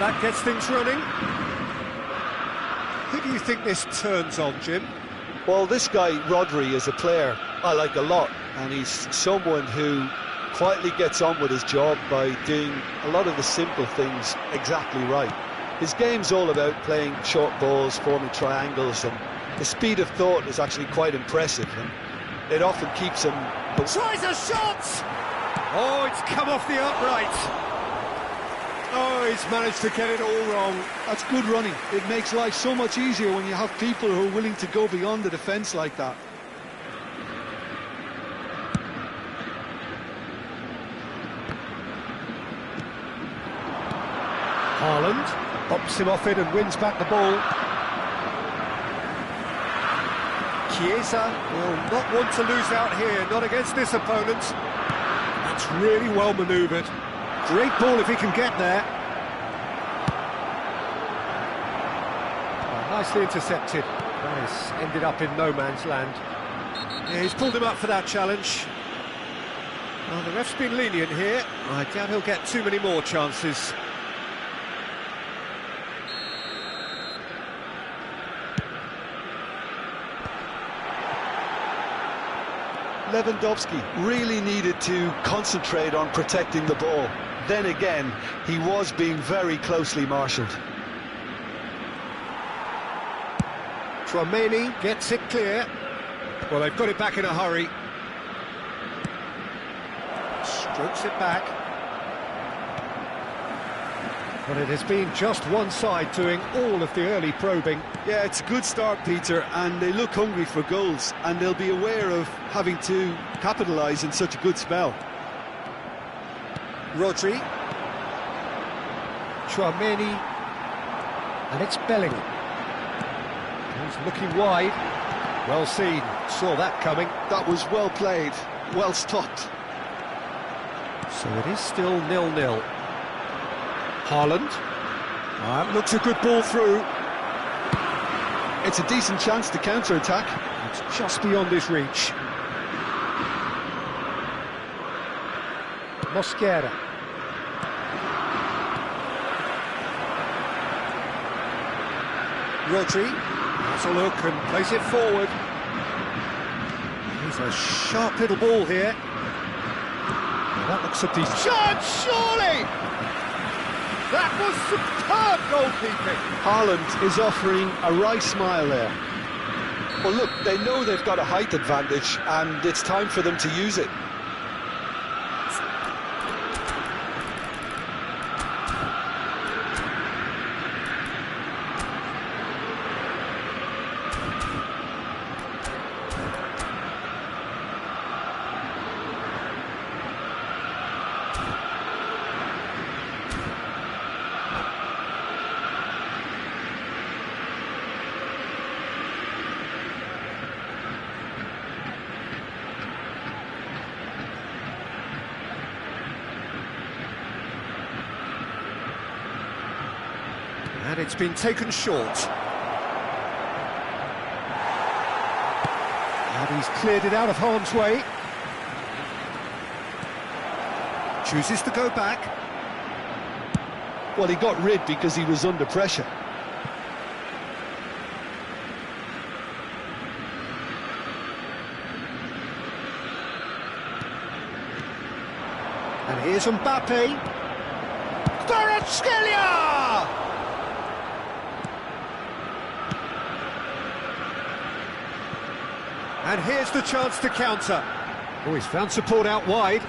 that gets things running. Who do you think this turns on, Jim? Well, this guy, Rodri, is a player I like a lot, and he's someone who quietly gets on with his job by doing a lot of the simple things exactly right. His game's all about playing short balls, forming triangles, and the speed of thought is actually quite impressive, and it often keeps him... Tries a shot! Oh, it's come off the upright. Oh, he's managed to get it all wrong. That's good running. It makes life so much easier when you have people who are willing to go beyond the defence like that. Haaland pops him off it and wins back the ball. Chiesa will not want to lose out here, not against this opponent. That's really well manoeuvred. Great ball if he can get there. Nicely intercepted. Nice. Ended up in no man's land. Yeah, he's pulled him up for that challenge. Well, the ref's been lenient here. I doubt he'll get too many more chances. Lewandowski really needed to concentrate on protecting the ball. Then again, he was being very closely marshalled. Tchouaméni gets it clear. Well, they've got it back in a hurry. Strokes it back. But it has been just one side doing all of the early probing. Yeah, it's a good start, Peter, and they look hungry for goals, and they'll be aware of having to capitalise in such a good spell. Rodri. Tchouaméni. And it's Bellingham. He's looking wide. Well seen. Saw that coming. That was well played, well stopped. So it is still 0-0. Haaland. Looks a good ball through. It's a decent chance to counter-attack. It's just beyond his reach. Mosquera. Rodri has a look and plays it forward. He's a sharp little ball here. Now that looks a decent shot, surely! That was superb goalkeeping. Haaland is offering a wry smile there. Well, look, they know they've got a height advantage, and it's time for them to use it. And it's been taken short. And he's cleared it out of harm's way. Chooses to go back. Well, he got rid because he was under pressure. And here's Mbappe. Kvaratskhelia! And here's the chance to counter. Oh, he's found support out wide.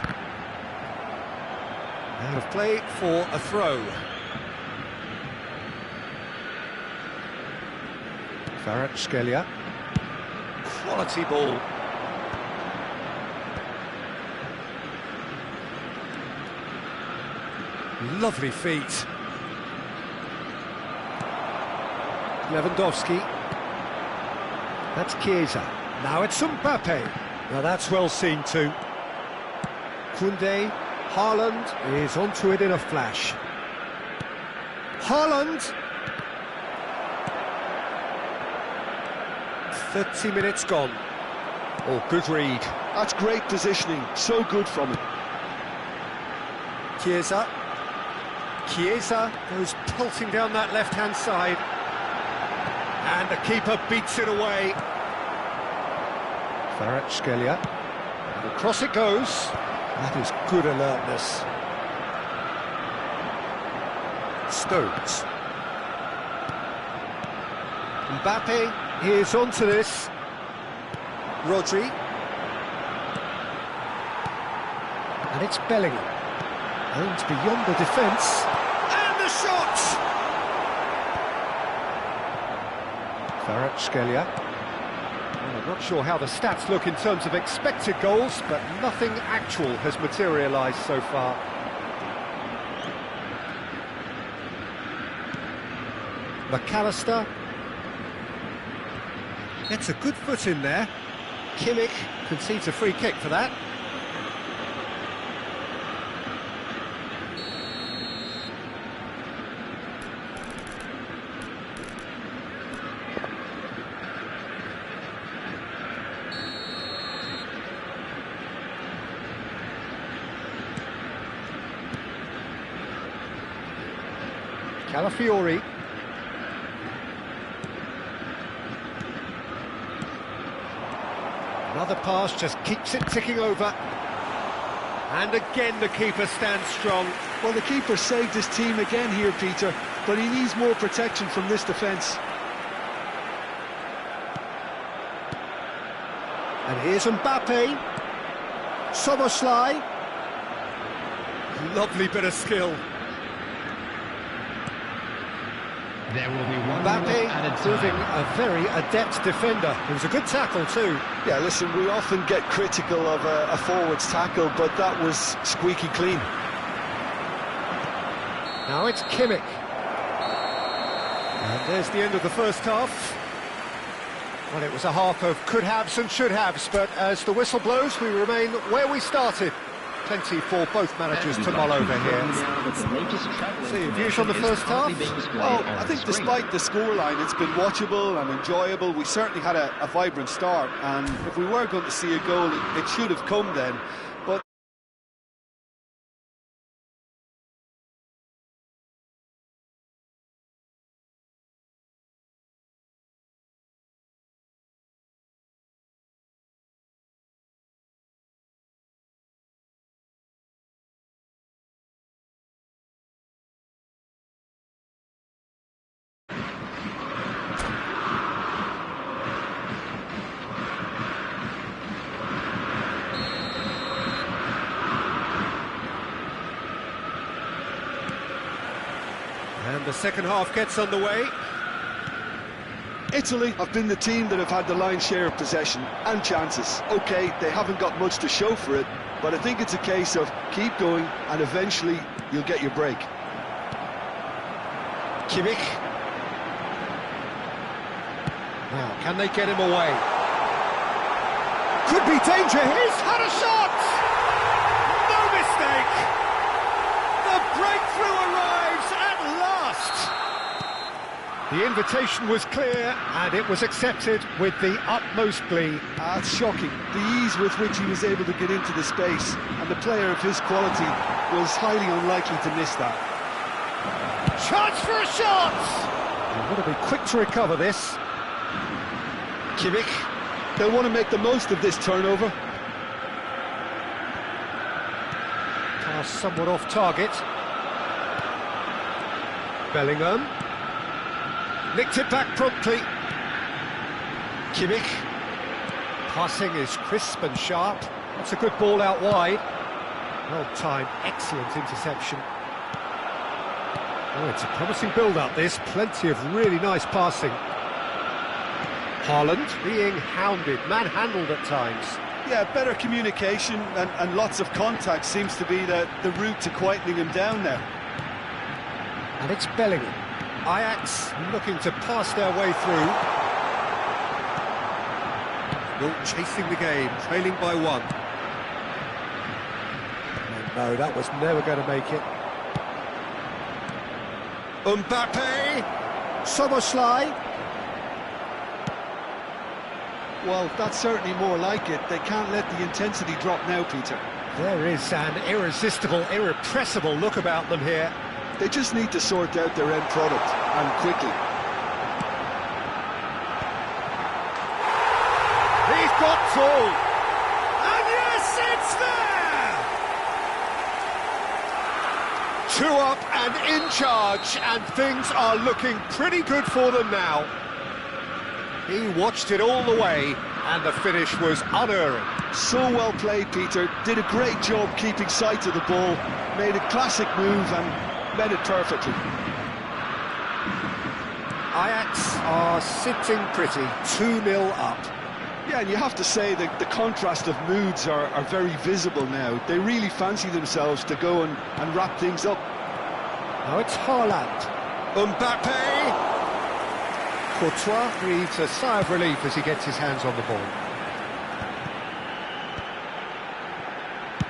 Out of play for a throw. Kvaratskhelia. Quality ball. Lovely feet. Lewandowski. That's Chiesa. Now it's Mbappe. Now that's well seen too. Koundé. Haaland is onto it in a flash. Haaland. 30 minutes gone. Oh, good read. That's great positioning. So good from him. Chiesa. Chiesa goes pulsing down that left-hand side. And the keeper beats it away. Kvaratskhelia. And across it goes. That is good alertness. Stones. Mbappe is onto this. Rodri. And it's Bellingham. Aims beyond the defence. And the shot! Kvaratskhelia. Well, I'm not sure how the stats look in terms of expected goals, but nothing actual has materialised so far. McAllister gets a good foot in there. Kimmich concedes a free kick for that. Calafiori. Another pass just keeps it ticking over. And again the keeper stands strong. Well, the keeper saved his team again here, Peter, but he needs more protection from this defence. And here's Mbappe. Szoboszlai. Lovely bit of skill. There will be one Mbappe proving a very adept defender. It was a good tackle too. Yeah, listen, we often get critical of a forward's tackle, but that was squeaky clean. Now it's Kimmich. And there's the end of the first half. Well, it was a half of could-haves and should-haves, but as the whistle blows, we remain where we started. Plenty for both managers to mull over here. So your views on the first half? Well, I think despite the scoreline, it's been watchable and enjoyable. We certainly had a vibrant start, and if we were going to see a goal, it should have come then. But And the second half gets underway. Italy have been the team that have had the lion's share of possession and chances. OK, they haven't got much to show for it, but I think it's a case of keep going and eventually you'll get your break. Kimmich. Now, can they get him away? Could be danger. He's had a shot! No mistake! The breakthrough arrives at last! The invitation was clear and it was accepted with the utmost glee. It's shocking, the ease with which he was able to get into the space, and the player of his quality was highly unlikely to miss that. Chance for a shot! They've got to be quick to recover this. Kimmich. They'll want to make the most of this turnover. Pass somewhat off target. Bellingham. Nicked it back promptly. Kimmich. Passing is crisp and sharp. That's a good ball out wide. Well timed, excellent interception. Oh, it's a promising build-up this. Plenty of really nice passing. Haaland being hounded, manhandled at times. Yeah, better communication and lots of contact seems to be the route to quietening him down there. And it's Bellingham. Ajax looking to pass their way through. Not chasing the game, trailing by one. And no, that was never going to make it. Mbappe! Szoboszlai! Well, that's certainly more like it. They can't let the intensity drop now, Peter. There is an irresistible, irrepressible look about them here. They just need to sort out their end product, and quickly. He's got two. And yes, it's there! 2 up and in charge, and things are looking pretty good for them now. He watched it all the way, and the finish was unerring. So well played, Peter. Did a great job keeping sight of the ball, made a classic move and met it perfectly. Ajax are sitting pretty, 2-0 up. Yeah, and you have to say that the contrast of moods are very visible now. They really fancy themselves to go and wrap things up. Now it's Haaland. Mbappe! Courtois breathes a sigh of relief as he gets his hands on the ball.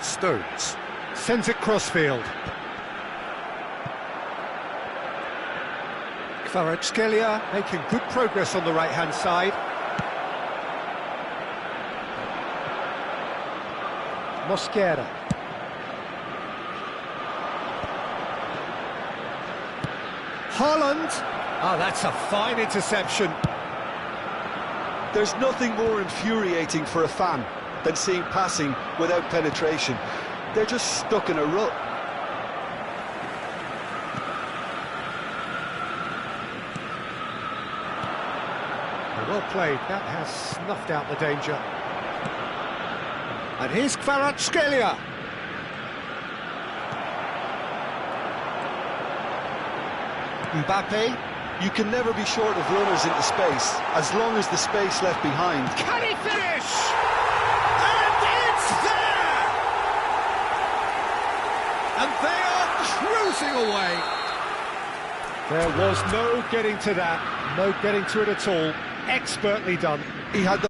Stones sends it crossfield. Kvaratskhelia making good progress on the right-hand side. Mosquera. Haaland. Oh, that's a fine interception. There's nothing more infuriating for a fan than seeing passing without penetration. They're just stuck in a rut. Well played, that has snuffed out the danger. And here's Kvaratskhelia. Mbappe. You can never be short of runners into space, as long as the space left behind. Can he finish? And it's there! And they are cruising away. There was no getting to that, no getting to it at all. Expertly done. He had the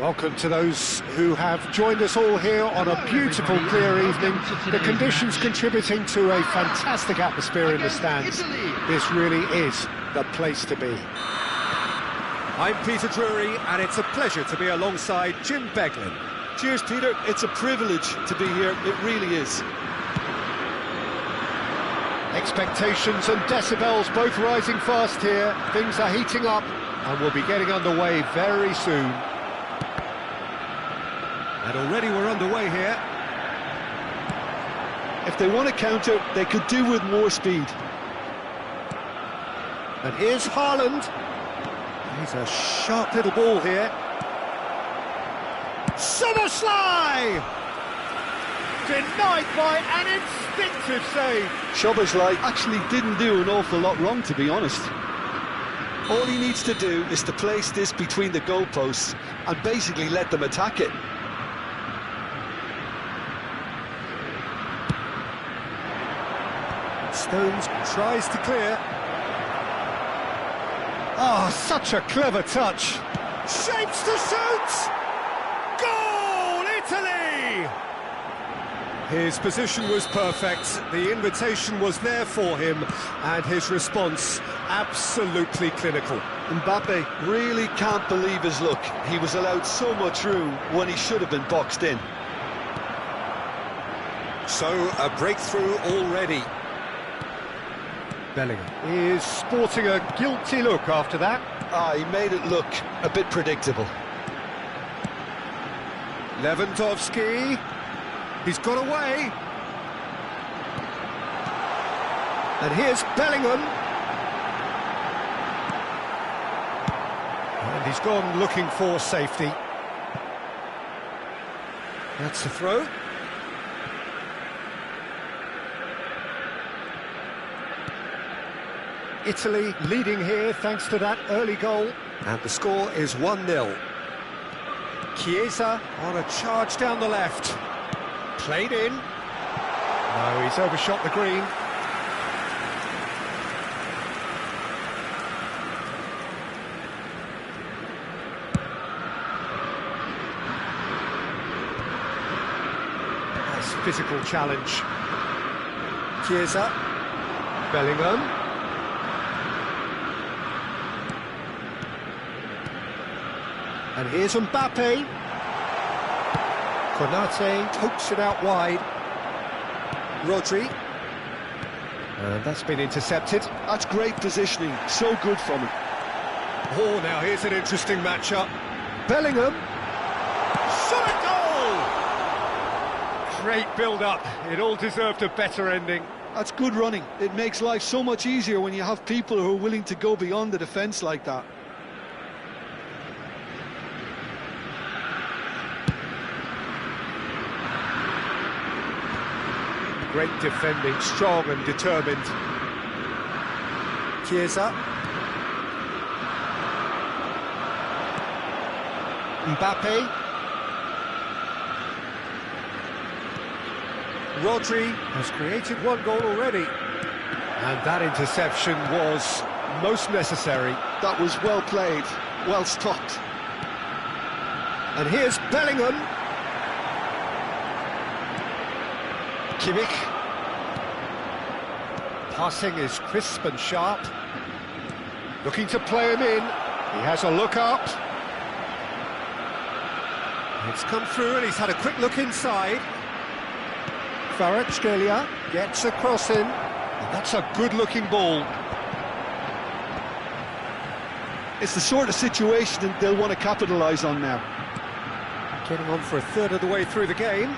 Welcome to those who have joined us all here on a beautiful, clear evening. The conditions contributing to a fantastic atmosphere in the stands. This really is the place to be. I'm Peter Drury, and it's a pleasure to be alongside Jim Beglin. Cheers, Peter. It's a privilege to be here. It really is. Expectations and decibels both rising fast here. Things are heating up, and we'll be getting underway very soon. And already we're underway here. If they want to counter, they could do with more speed. And here's Haaland. He's a sharp little ball here. Szoboszlai! Denied by an instinctive save. Szoboszlai actually didn't do an awful lot wrong, to be honest. All he needs to do is to place this between the goalposts and basically let them attack it. Stones tries to clear. Oh, such a clever touch. Shapes to shoot! Goal, Italy! His position was perfect, the invitation was there for him, and his response absolutely clinical. Mbappe really can't believe his luck. He was allowed so much room when he should have been boxed in. So, a breakthrough already. Bellingham is sporting a guilty look after that. He made it look a bit predictable. Lewandowski, he's got away. And here's Bellingham. And he's gone looking for safety. That's the throw. Italy leading here thanks to that early goal. And the score is 1-0. Chiesa on a charge down the left. Played in. No, he's overshot the green. Nice physical challenge. Chiesa. Bellingham. And here's Mbappe. Konate pokes it out wide. Rodri. And that's been intercepted. That's great positioning, so good from him. Oh, now here's an interesting matchup. Bellingham. Shot a goal! Great build-up. It all deserved a better ending. That's good running. It makes life so much easier when you have people who are willing to go beyond the defence like that. Great defending, strong and determined. Chiesa. Mbappe. Rodri has created one goal already. And that interception was most necessary. That was well played, well stopped. And here's Bellingham. Kimmich. Passing is crisp and sharp. Looking to play him in. He has a look up. It's come through and he's had a quick look inside. Kvaratskhelia gets a cross in. And that's a good-looking ball. It's the sort of situation that they'll want to capitalise on now. Getting on for a third of the way through the game.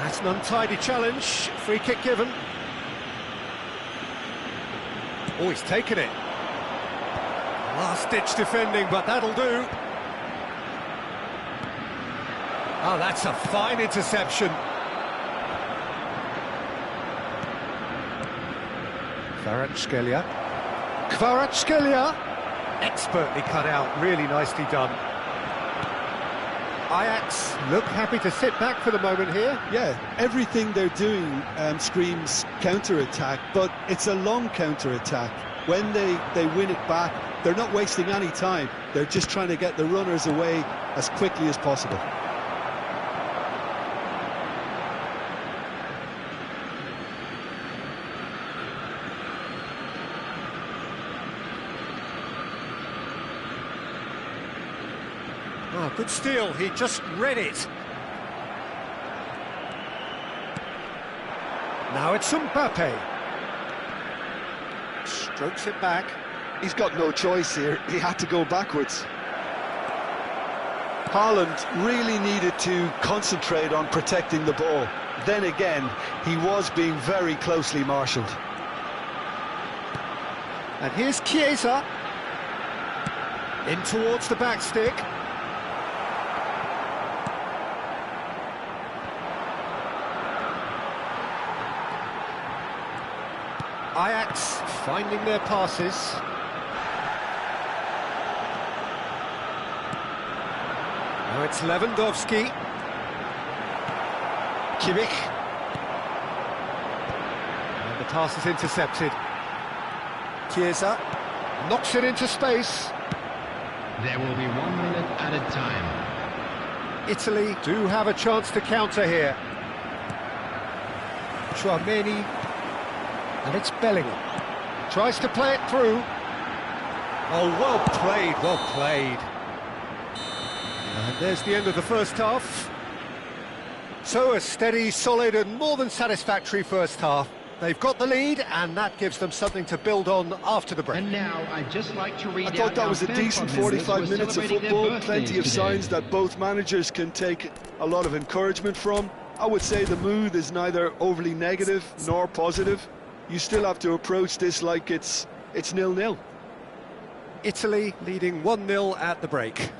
That's an untidy challenge. Free kick given. Oh, he's taken it. Last-ditch defending, but that'll do. Oh, that's a fine interception. Kvaratskhelia. Kvaratskhelia. Expertly cut out, really nicely done. Ajax look happy to sit back for the moment here. Yeah, everything they're doing screams counter-attack, but it's a long counter-attack. When they win it back, they're not wasting any time. They're just trying to get the runners away as quickly as possible. Oh, good steal, he just read it. Now it's Mbappe. Strokes it back. He's got no choice here. He had to go backwards. Haaland really needed to concentrate on protecting the ball. Then again, he was being very closely marshalled. And here's Chiesa. In towards the back stick. Ajax finding their passes. Now it's Lewandowski. Kimmich. And the pass is intercepted. Chiesa knocks it into space. There will be 1 minute added time. Italy do have a chance to counter here. Tchouaméni. And it's Bellingham. Tries to play it through. Oh, well played, well played. And there's the end of the first half. So a steady, solid and more than satisfactory first half. They've got the lead and that gives them something to build on after the break. And now I'd just like to read I thought that was a decent 45 minutes of football. Plenty of signs that both managers can take a lot of encouragement from. I would say the mood is neither overly negative nor positive. You still have to approach this like it's 0-0. Italy leading 1-0 at the break.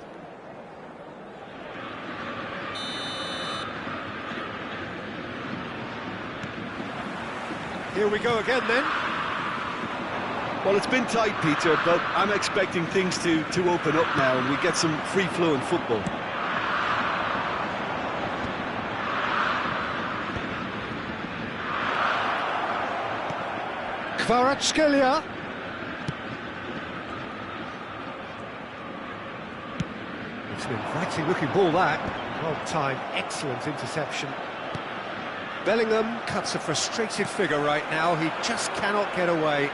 Here we go again then. Well, it's been tight, Peter, but I'm expecting things to open up now and we get some free-flowing football. Kvaratskhelia. It's an inviting looking ball that. Well timed, excellent interception. Bellingham cuts a frustrated figure right now, he just cannot get away.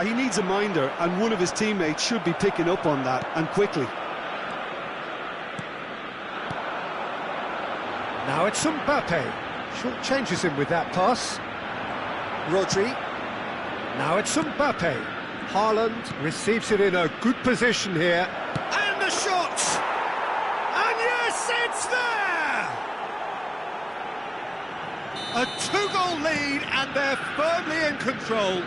He needs a minder and one of his teammates should be picking up on that, and quickly. Now it's Mbappe. Short changes him with that pass. Rodri. Now it's Mbappe. Haaland receives it in a good position here. And the shot! And yes, it's there! A two-goal lead and they're firmly in control.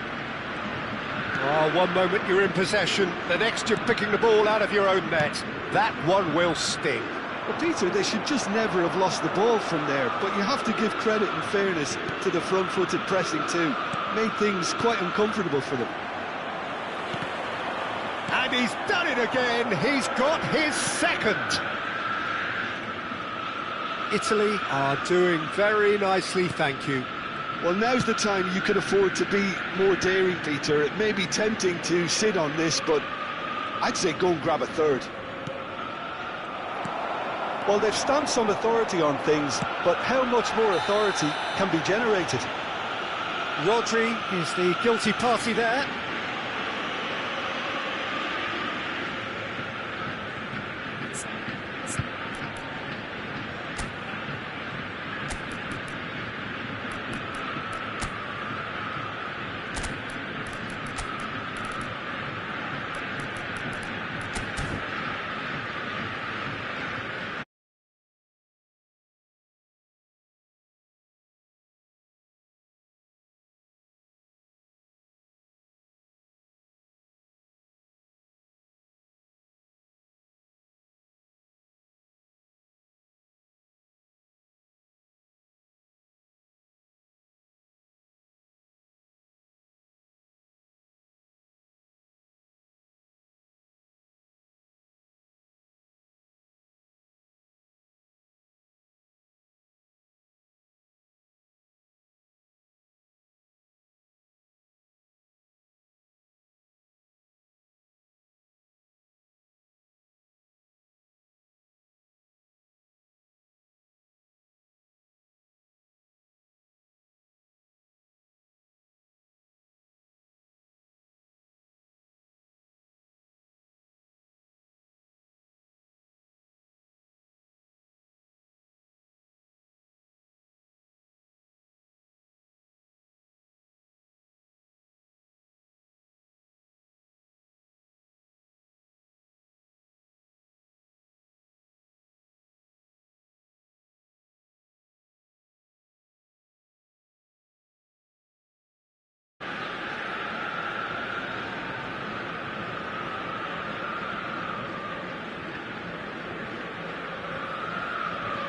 Oh, one moment you're in possession, the next you're picking the ball out of your own net. That one will sting. Well, Peter, they should just never have lost the ball from there, but you have to give credit and fairness to the front-footed pressing too. Made things quite uncomfortable for them. And he's done it again, he's got his second. Italy are doing very nicely, thank you. Well, now's the time you can afford to be more daring, Peter. It may be tempting to sit on this, but I'd say go and grab a third. Well, they've stamped some authority on things, but how much more authority can be generated? Rodri is the guilty party there.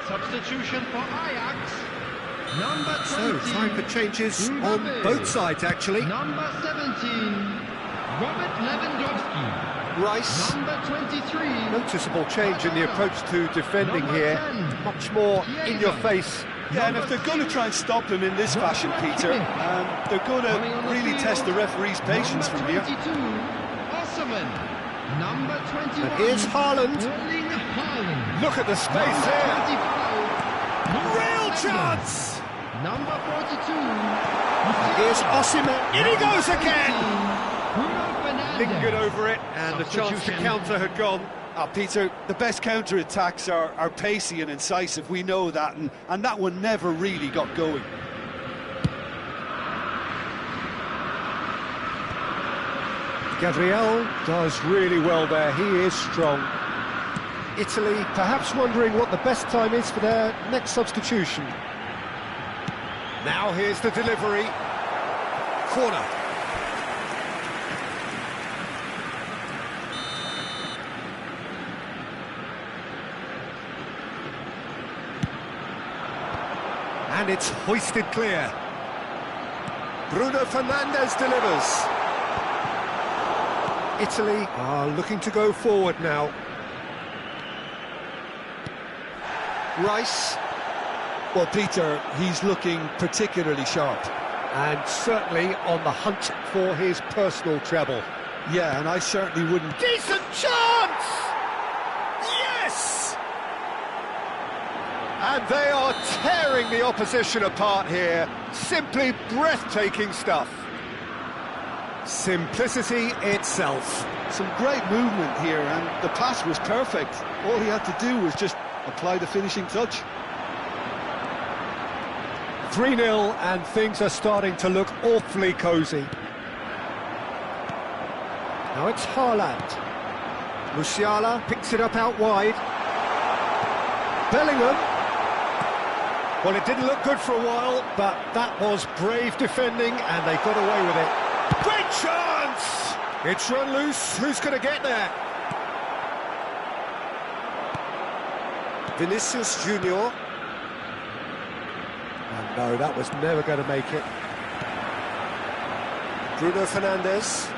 Substitution for Ajax. Number 20. So, time for changes on both sides, actually. Number 17, Robert Lewandowski. Rice. Number 23. Noticeable change in the approach to defending Number here. 10. Much more in your face. Yeah, and if they're going to try and stop him in this fashion, Peter, they're going to really test the referee's patience from here. 22, Osman. Number 21. And here's Haaland. Erling Haaland. Look at the space Number here. 25, Real Fernandes. chance! Number 42. Here's Osimhen. In he goes again! Bruno Fernandes. Lingered over it, and the chance to Substitution. counter had gone. Peter, the best counter-attacks are pacey and incisive, we know that, and that one never really got going. Gabriel does really well there, he is strong. Italy perhaps wondering what the best time is for their next substitution. Now here's the delivery. Corner. And it's hoisted clear. Bruno Fernandes delivers. Italy are looking to go forward now. Rice. Well, Peter, he's looking particularly sharp. And certainly on the hunt for his personal treble. Yeah, and I certainly wouldn't... Decent chance! Yes! And they are tearing the opposition apart here. Simply breathtaking stuff. Simplicity itself. Some great movement here, and the pass was perfect. All he had to do was just apply the finishing touch. 3-0, and things are starting to look awfully cosy. Now it's Haaland. Musiala picks it up out wide. Bellingham. Well, it didn't look good for a while, but that was brave defending, and they got away with it. Great chance! It's run loose. Who's going to get there? Vinicius Junior. And no, that was never going to make it. Bruno Fernandes.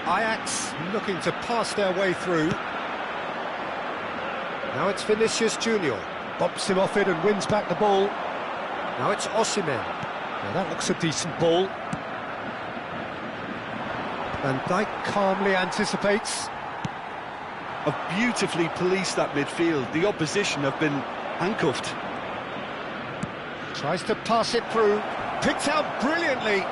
Ajax looking to pass their way through. Now it's Vinicius Junior. Bumps him off it and wins back the ball. Now it's Osimhen. Now that looks a decent ball. Van Dijk calmly anticipates. Have beautifully policed that midfield. The opposition have been handcuffed. Tries to pass it through. Picked out brilliantly.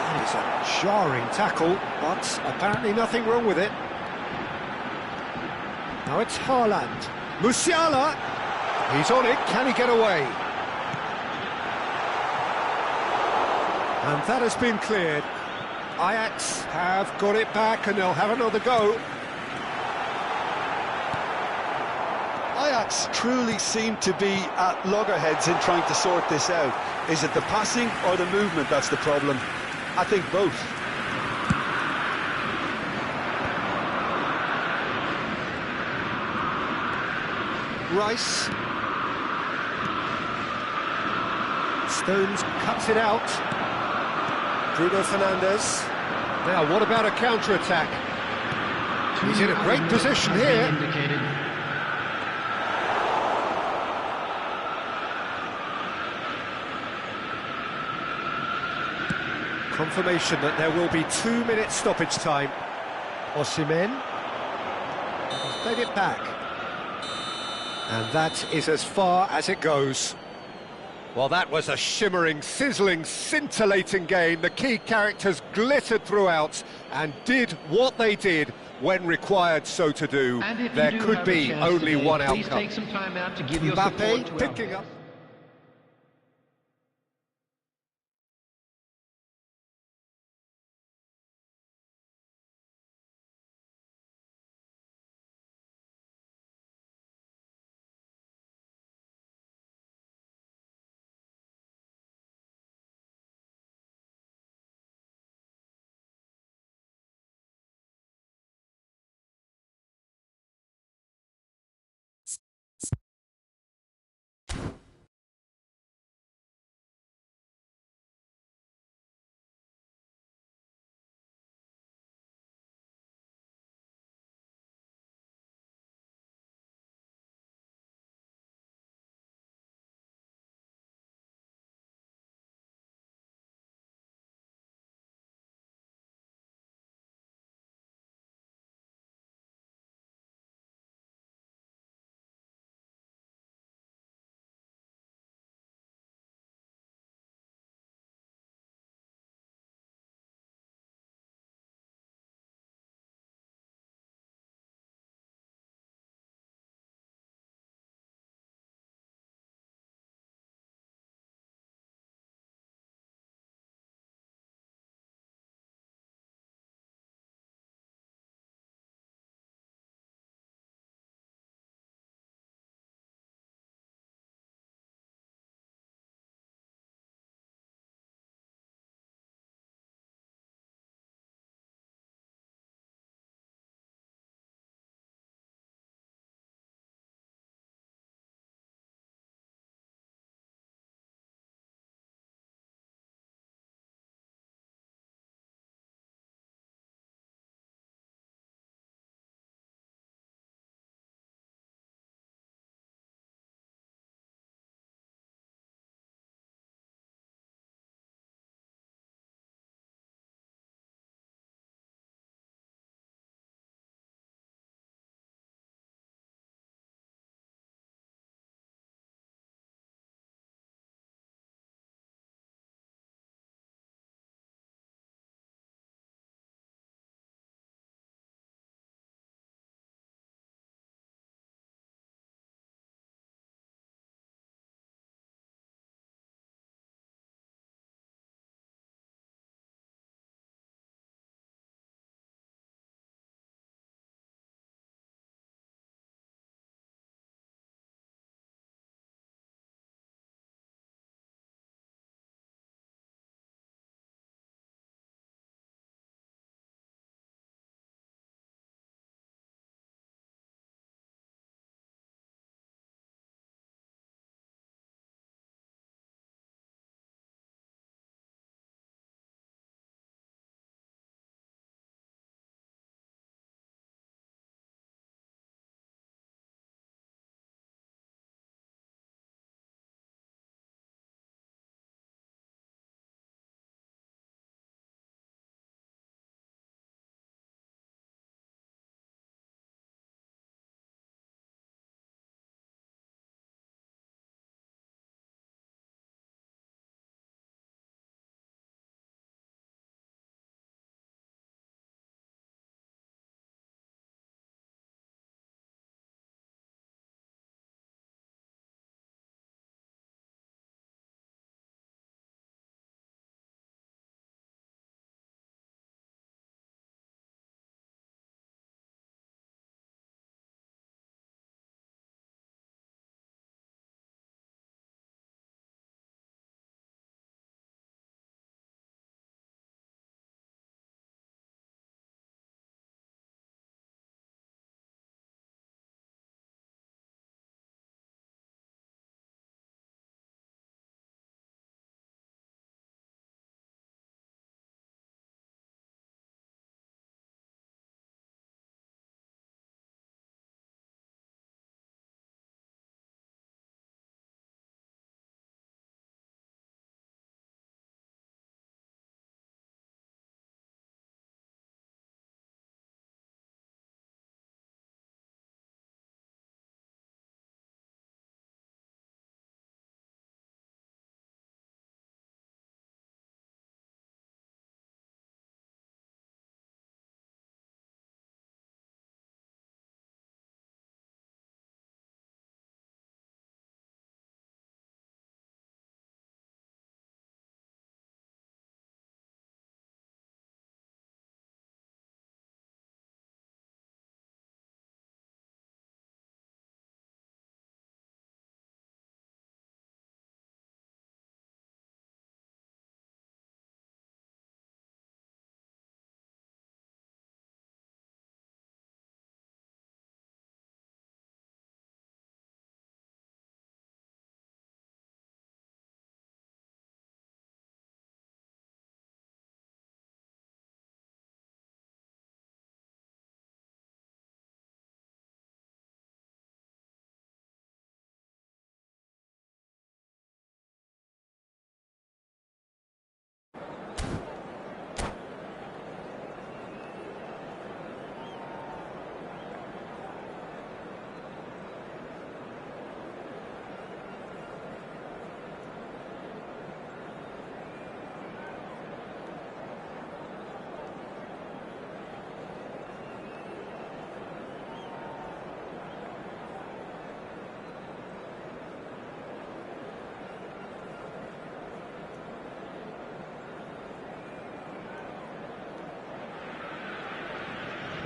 That is a jarring tackle, but apparently nothing wrong with it. Now it's Haaland. Musiala. He's on it. Can he get away? And that has been cleared. Ajax have got it back and they'll have another go. Ajax truly seem to be at loggerheads in trying to sort this out. Is it the passing or the movement that's the problem? I think both. Rice. Stones cuts it out. Bruno Fernandes. Now, what about a counter-attack? He's in a great position here. Indicated. Confirmation that there will be 2 minutes stoppage time. Osimhen has played it back. And that is as far as it goes. Well, that was a shimmering, sizzling, scintillating game. The key characters glittered throughout and did what they did when required so to do. And if you There do could have a be chance only today, one please outcome. take some time out to give your support to Mbappe our picking up.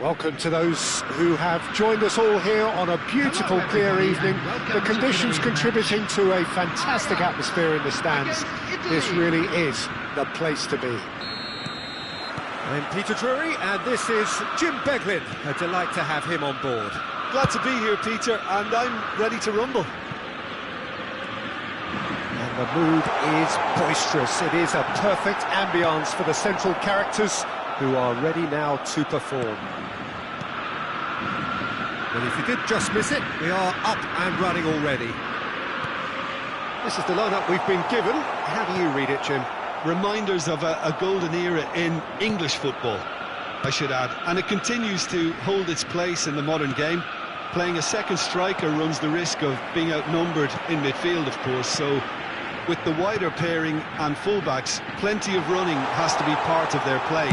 Welcome to those who have joined us all here on a beautiful, Hello, clear everybody, evening. and welcome The to conditions the contributing to a fantastic atmosphere in the stands. This really is the place to be. I'm Peter Drury, and this is Jim Beglin. A delight to have him on board. Glad to be here, Peter, and I'm ready to rumble. And the mood is boisterous. It is a perfect ambience for the central characters who are ready now to perform. Well, if you did just miss it, we are up and running already. This is the lineup we've been given. How do you read it, Jim? Reminders of a golden era in English football, I should add. And it continues to hold its place in the modern game. Playing a second striker runs the risk of being outnumbered in midfield, of course, so with the wider pairing and fullbacks, plenty of running has to be part of their play.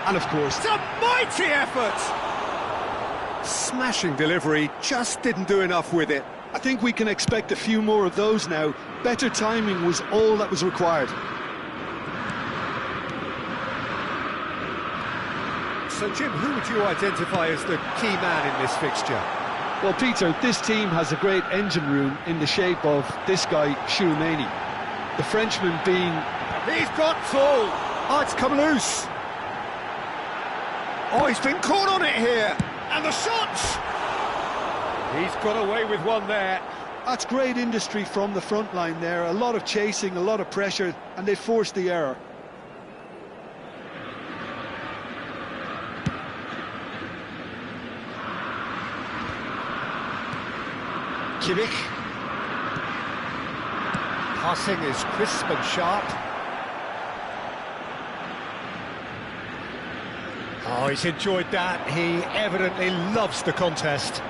And of course, It's a mighty effort! Smashing delivery, just didn't do enough with it. I think we can expect a few more of those now. Better timing was all that was required. So, Jim, who would you identify as the key man in this fixture? Well, Peter, this team has a great engine room in the shape of this guy, Tchouaméni. The Frenchman being... He's got full! Oh, it's come loose! Oh, he's been caught on it here! And the shots! He's got away with one there. That's great industry from the front line there. A lot of chasing, a lot of pressure, and they forced the error. Kimmich. Passing is crisp and sharp. Oh, he's enjoyed that. He evidently loves the contest.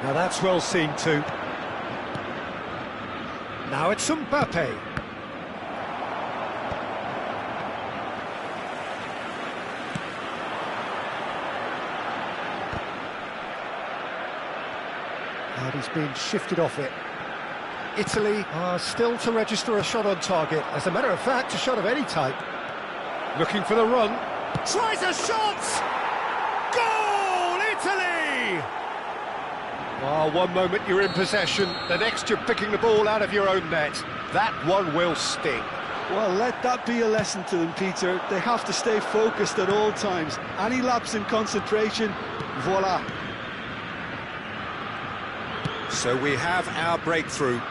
Now that's well seen too. Now it's Mbappe. And he's been shifted off it. Italy are still to register a shot on target. As a matter of fact, a shot of any type. Looking for the run. Tries a shot! Goal, Italy! Oh, one moment you're in possession, the next you're picking the ball out of your own net. That one will sting. Well, let that be a lesson to them, Peter. They have to stay focused at all times. Any lapse in concentration, voila. So we have our breakthrough.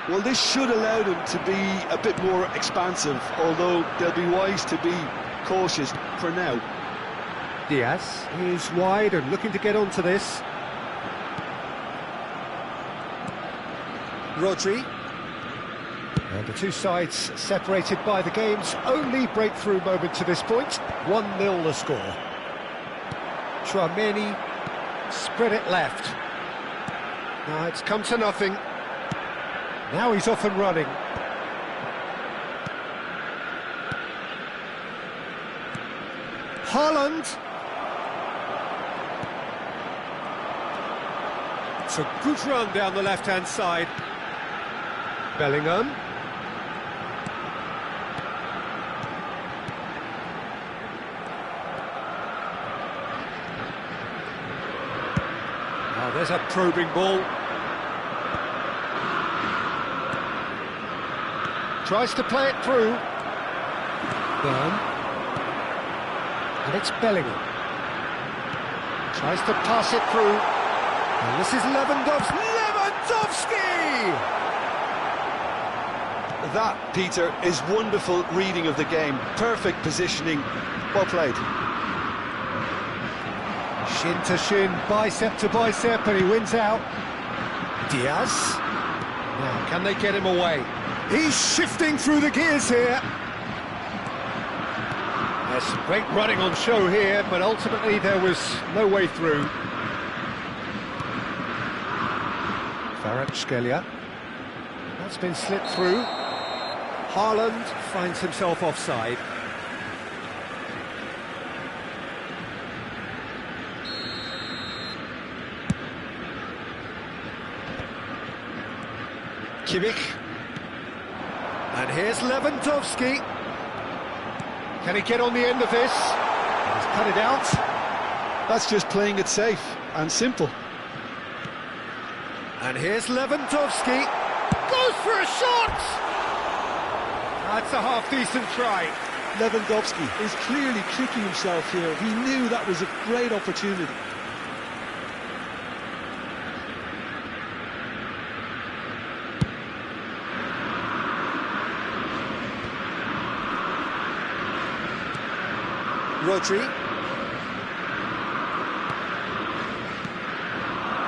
Well, this should allow them to be a bit more expansive, although they'll be wise to be cautious for now. Diaz is wide and looking to get onto this. Rodri. And the two sides separated by the game's only breakthrough moment to this point. 1-0 the score. Tchouaméni spread it left. Now it's come to nothing. Now he's off and running. Haaland. It's a good run down the left-hand side. Bellingham. Oh, there's a probing ball. Tries to play it through. Burn. And it's Bellingham. Tries to pass it through. And this is Lewandowski! That, Peter, is wonderful reading of the game. Perfect positioning. Well played. Shin to shin, bicep to bicep, and he wins out. Diaz. Now, can they get him away? He's shifting through the gears here. There's some great running on show here, but ultimately there was no way through. Kvaratskhelia. That's been slipped through. Haaland finds himself offside. Kimmich. And here's Lewandowski. Can he get on the end of this? He's cut it out. That's just playing it safe and simple. And here's Lewandowski. Goes for a shot! That's a half-decent try. Lewandowski is clearly kicking himself here. He knew that was a great opportunity. Rodri.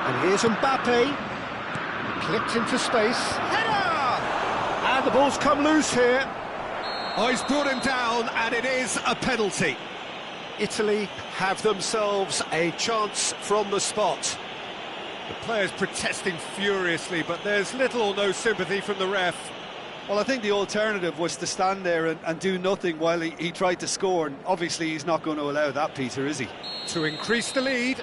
And here's Mbappe. Clipped into space. Header! And the ball's come loose here. Oh, he's brought him down, and it is a penalty. Italy have themselves a chance from the spot. The players protesting furiously, but there's little or no sympathy from the ref. Well, I think the alternative was to stand there and do nothing while he tried to score, and obviously he's not going to allow that, Peter, is he? To increase the lead.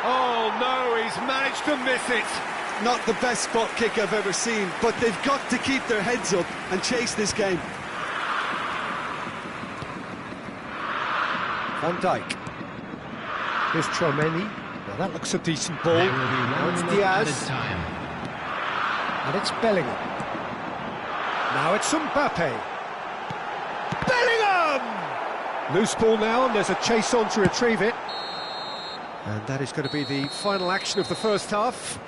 Oh no, he's managed to miss it. Not the best spot kick I've ever seen, but they've got to keep their heads up and chase this game. Van Dijk. Here's Tchouaméni. Now that looks a decent ball. There will be Now 1 it's minute Diaz. added time. And it's Bellingham. Now it's Mbappe. Bellingham! Loose ball now, and there's a chase on to retrieve it. And that is going to be the final action of the first half.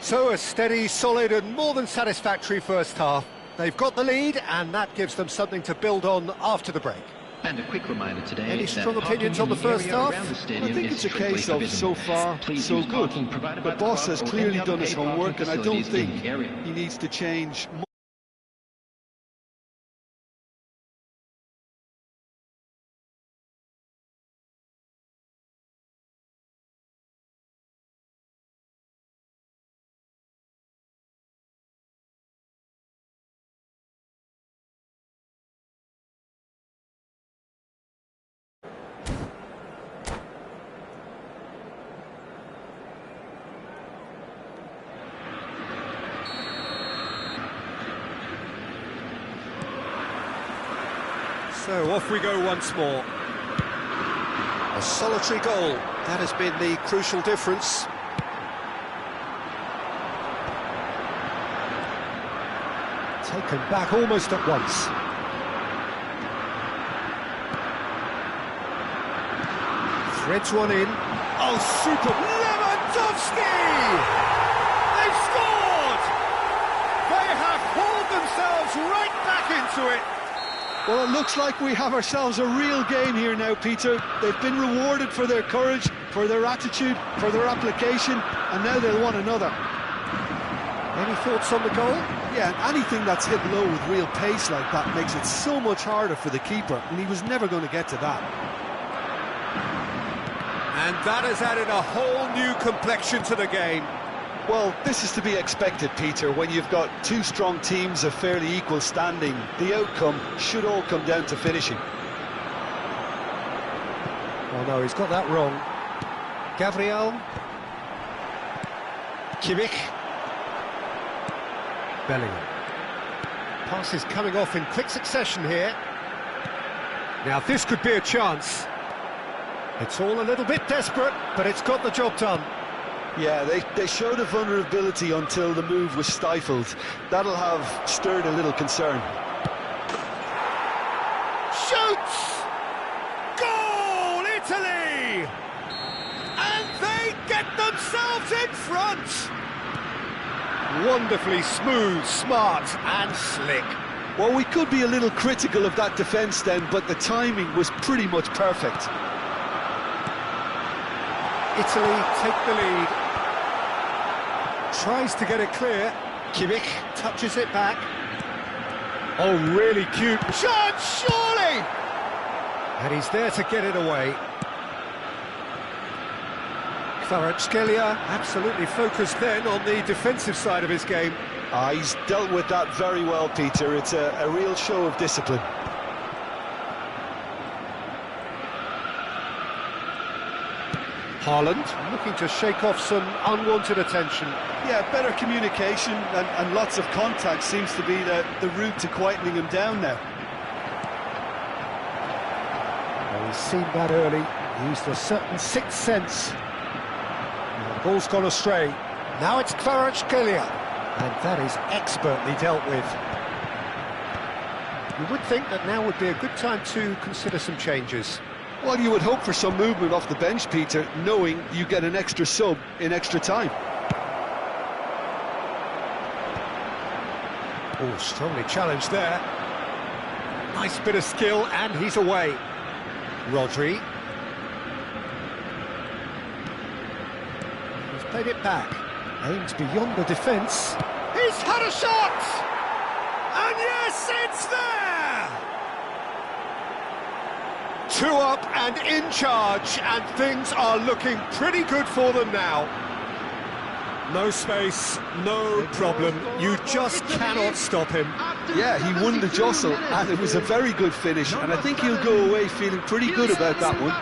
So a steady, solid and more than satisfactory first half. They've got the lead, and that gives them something to build on after the break. And a quick reminder today. Any strong that opinions parking on the in first area half? around the I stadium think is it's a strictly case of forbidden. so far, Please so use good. parking provided The by boss club has or clearly any other done his paid parking homework, and I don't facilities in think the area. he needs to change much. So off we go once more. A solitary goal. That has been the crucial difference. Taken back almost at once. Threads one in. Oh, super! Lewandowski! They've scored! They have hauled themselves right back into it. Well, it looks like we have ourselves a real game here now, Peter. They've been rewarded for their courage, for their attitude, for their application, and now they'll want another. Any thoughts on the goal? Yeah, and anything that's hit low with real pace like that makes it so much harder for the keeper, and he was never going to get to that. And that has added a whole new complexion to the game. Well, this is to be expected, Peter. When you've got two strong teams of fairly equal standing, the outcome should all come down to finishing. Oh no, he's got that wrong. Gabriel. Kimmich. Bellingham. Passes coming off in quick succession here. Now this could be a chance. It's all a little bit desperate, but it's got the job done. Yeah, they showed a vulnerability until the move was stifled. That'll have stirred a little concern. Shoots! Goal, Italy! And they get themselves in front! Wonderfully smooth, smart and slick. Well, we could be a little critical of that defence then, but the timing was pretty much perfect. Italy take the lead. Tries to get it clear. Kimmich touches it back. Oh, really cute. Chance, surely! And he's there to get it away. Kvaratskhelia absolutely focused then on the defensive side of his game. He's dealt with that very well, Peter. It's a real show of discipline. Haaland looking to shake off some unwanted attention. Yeah, better communication and lots of contact seems to be the route to quietening him down now. Well, he's seen that early, used a certain sixth sense. And the ball's gone astray. Now it's Kvaratskhelia, and that is expertly dealt with. You would think that now would be a good time to consider some changes. Well, you would hope for some movement off the bench, Peter, knowing you get an extra sub in extra time. Oh, strongly challenged there. Nice bit of skill, and he's away. Rodri. He's played it back. Aims beyond the defence. He's had a shot! And yes, it's there! 2 up and in charge, and things are looking pretty good for them now. No space, no problem. You just cannot stop him. Yeah, he won the jostle, and it was a very good finish, and I think he'll go away feeling pretty good about that one.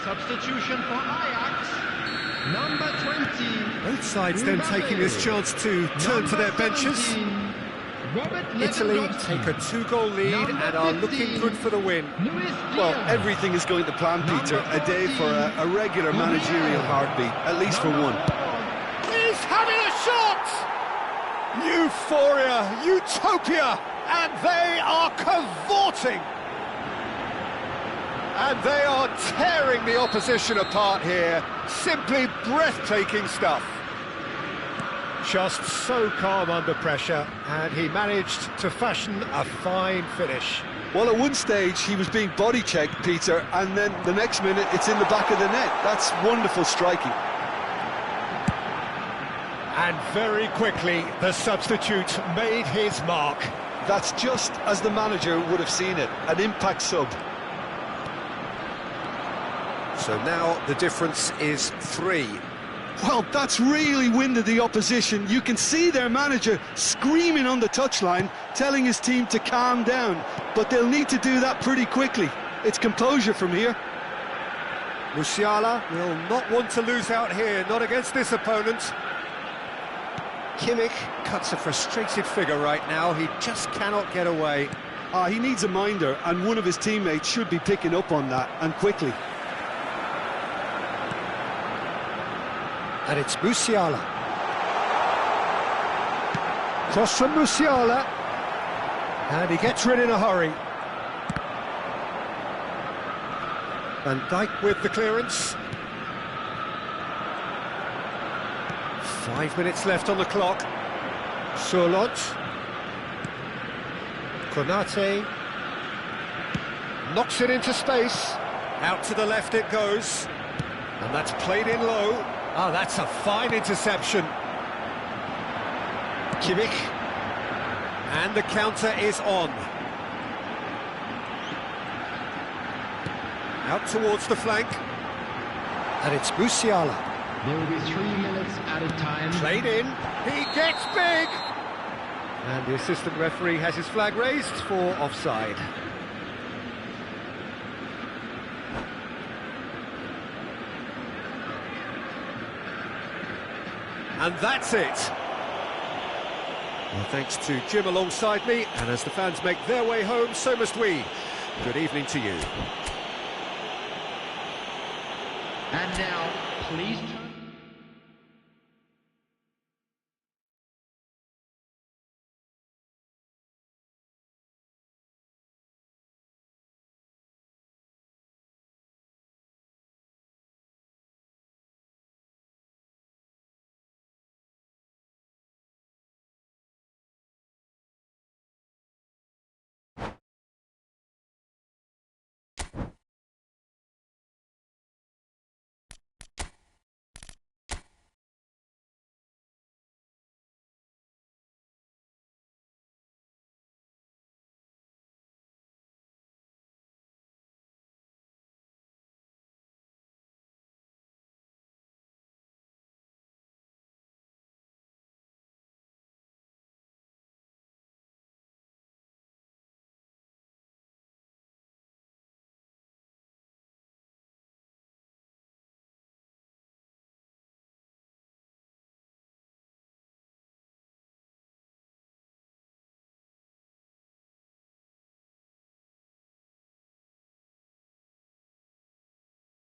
Substitution for Ajax, number 20. Both sides then taking this chance to turn to their benches. Italy take a 2-goal lead and are looking good for the win. Well, everything is going to plan, Peter. A day for a regular managerial heartbeat, at least for one. He's having a shot! Euphoria, utopia, and they are cavorting. And they are tearing the opposition apart here. Simply breathtaking stuff. Just so calm under pressure, and he managed to fashion a fine finish. Well, at one stage he was being body-checked, Peter, and then the next minute it's in the back of the net. That's wonderful striking. And very quickly, the substitute made his mark. That's just as the manager would have seen it, an impact sub. So now the difference is 3. Well, that's really winded the opposition. You can see their manager screaming on the touchline, telling his team to calm down. But they'll need to do that pretty quickly. It's composure from here. Musiala will not want to lose out here, not against this opponent. Kimmich cuts a frustrated figure right now. He just cannot get away. He needs a minder, and one of his teammates should be picking up on that, and quickly. And it's Musiala. Cross from Musiala. And he gets rid in a hurry. Van Dijk with the clearance. 5 minutes left on the clock. Surlot. Konate. Knocks it into space. Out to the left it goes. And that's played in low. Oh, that's a fine interception. Kimmich. And the counter is on. Out towards the flank. And it's Musiala. There will be 3 minutes added time. Played in. He gets big. And the assistant referee has his flag raised for offside. And that's it. Well, thanks to Jim alongside me, and as the fans make their way home, so must we. Good evening to you. And now, please...